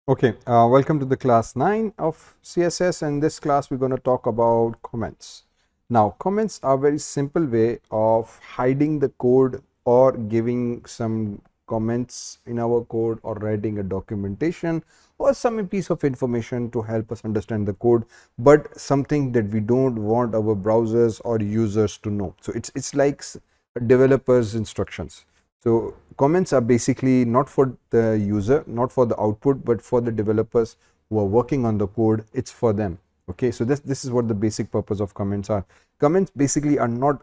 Okay, welcome to the class 9 of CSS. In this class, we're going to talk about comments. Now, comments are a very simple way of hiding the code or giving some comments in our code or writing a documentation or some piece of information to help us understand the code, but something that we don't want our browsers or users to know. So it's like a developer's instructions. So comments are basically not for the user, not for the output, but for the developers who are working on the code. It's for them. Okay, so this is what the basic purpose of comments are. Comments basically are not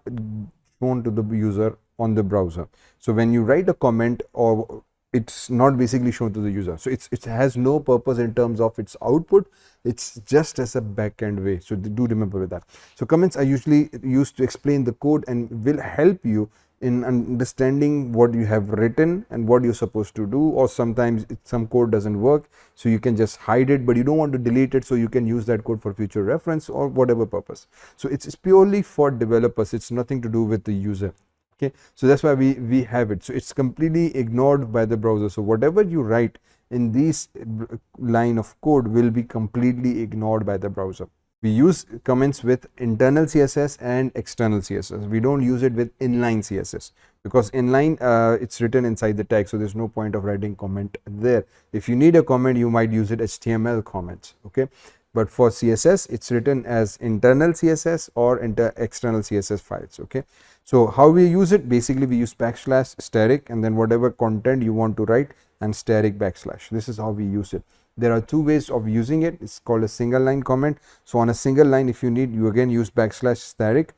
shown to the user on the browser. So when you write a comment, or it's not basically shown to the user, so it has no purpose in terms of its output. It's just as a backend way. So do remember with that. So comments are usually used to explain the code and will help you in understanding what you have written and what you're supposed to do, or sometimes some code doesn't work, so you can just hide it, but you don't want to delete it, so you can use that code for future reference or whatever purpose. So it's purely for developers. It's nothing to do with the user. Okay, so that's why we have it. So it's completely ignored by the browser. So whatever you write in this line of code will be completely ignored by the browser. We use comments with internal CSS and external CSS. We don't use it with inline CSS, because inline it's written inside the tag, so there's no point of writing comment there. If you need a comment, you might use it HTML comments. Okay, but for CSS it's written as internal CSS or external CSS files. Okay, so how we use it? Basically we use backslash static and then whatever content you want to write and static backslash. This is how we use it. There are two ways of using it. It's called a single line comment. So on a single line, if you need, you again use backslash static,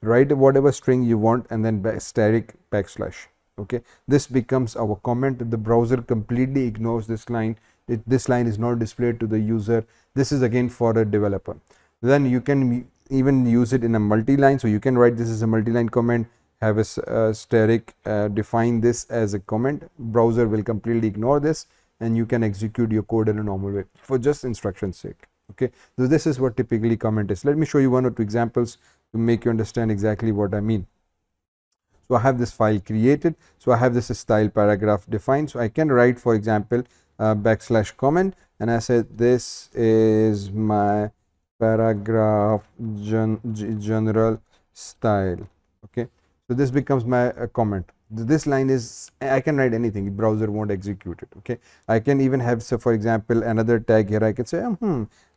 write whatever string you want and then static backslash. Okay, this becomes our comment. The browser completely ignores this line. This line is not displayed to the user. This is again for a developer. Then you can even use it in a multi-line. So you can write this as a multi-line comment, have a static, define this as a comment. Browser will completely ignore this, and you can execute your code in a normal way for just instruction's sake. Okay, so this is what typically comment is. Let me show you one or two examples to make you understand exactly what I mean. So I have this file created. So I have this style paragraph defined. So I can write, for example, backslash comment, and I said this is my paragraph general style. Okay, so this becomes my comment. This line is, I can write anything, the browser won't execute it. Okay, I can even have, so for example, another tag here. I can say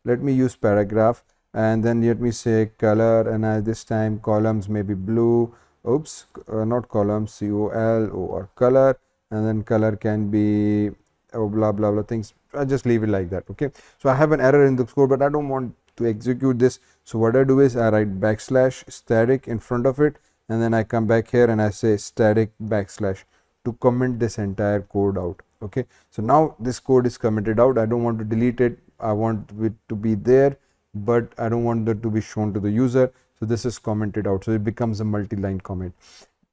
let me use paragraph, and then let me say color, and this time columns may be blue. Oops, not columns, COL or color, and then color can be blah blah blah things. I just leave it like that. Okay, so I have an error in the code, but I don't want to execute this. So what I do is I write backslash static in front of it, and then I come back here and I say static backslash to comment this entire code out. Okay, so now this code is commented out. I don't want to delete it. I want it to be there, but I don't want that to be shown to the user. So this is commented out. So it becomes a multi-line comment.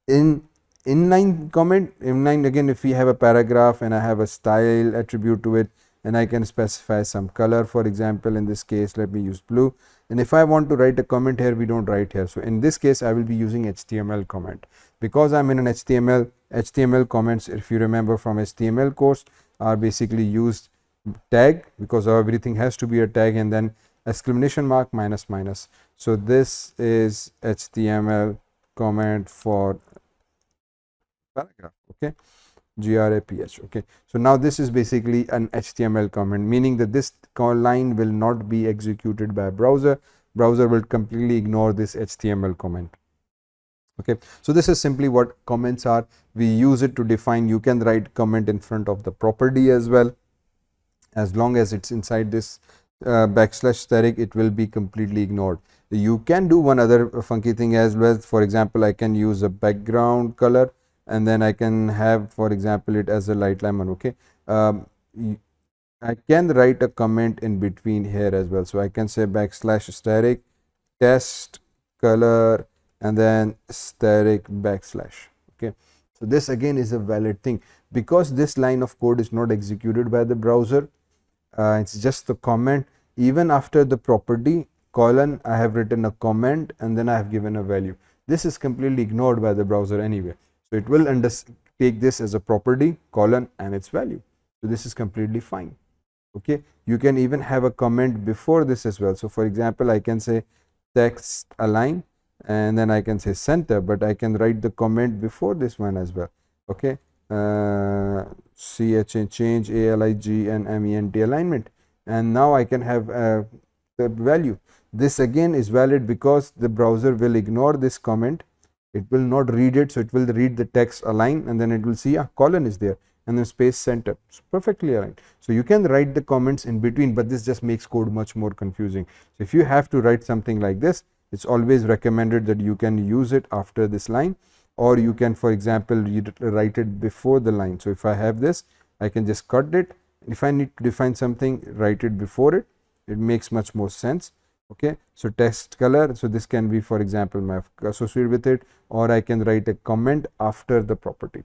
In inline comment, inline again, if we have a paragraph and I have a style attribute to it, and I can specify some color, for example, in this case let me use blue, and if I want to write a comment here, we don't write here. So in this case I will be using HTML comment, because I'm in an HTML comments, if you remember from HTML course, are basically used tag, because everything has to be a tag, and then exclamation mark minus minus. So this is HTML comment for paragraph. Okay, graph. Okay, so now this is basically an HTML comment, meaning that this line will not be executed by a browser. Browser will completely ignore this HTML comment. Okay, so this is simply what comments are. We use it to define. You can write comment in front of the property as well, as long as it's inside this backslash static, it will be completely ignored. You can do one other funky thing as well. For example, I can use a background color, and then I can have, for example, it as a light lemon. Okay, I can write a comment in between here as well. So I can say backslash static test color and then static backslash. Okay, so this again is a valid thing, because this line of code is not executed by the browser. It's just the comment. Even after the property colon, I have written a comment and then I have given a value. This is completely ignored by the browser anyway. So it will take this as a property colon and its value. So this is completely fine. Okay, you can even have a comment before this as well. So for example, I can say text align, and then I can say center, but I can write the comment before this one as well. Okay, change ALIG and MENT alignment, and now I can have the value. This again is valid because the browser will ignore this comment. It will not read it, so it will read the text align, and then it will see a colon is there, and then space center. It's perfectly aligned. So you can write the comments in between, but this just makes code much more confusing. So if you have to write something like this, it's always recommended that you can use it after this line, or you can, for example, write it before the line. So if I have this, I can just cut it. If I need to define something, write it before it. It makes much more sense. Okay, so text color, so this can be, for example, my associated with it, or I can write a comment after the property.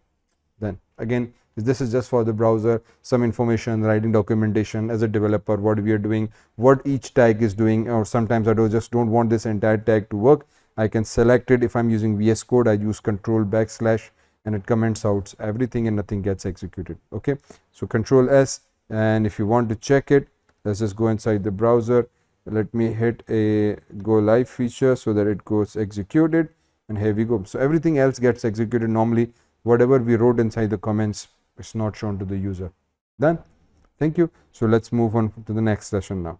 Then again, this is just for the browser, some information, writing documentation as a developer, what we are doing, what each tag is doing, or sometimes I just don't want this entire tag to work. I can select it. If I'm using VS Code, I use control / and it comments out everything and nothing gets executed. Okay, so control S, and if you want to check it, let's just go inside the browser. Let me hit a go live feature so that it goes executed, and here we go. So everything else gets executed normally. Whatever we wrote inside the comments is not shown to the user. Done. Thank you. So let's move on to the next session now.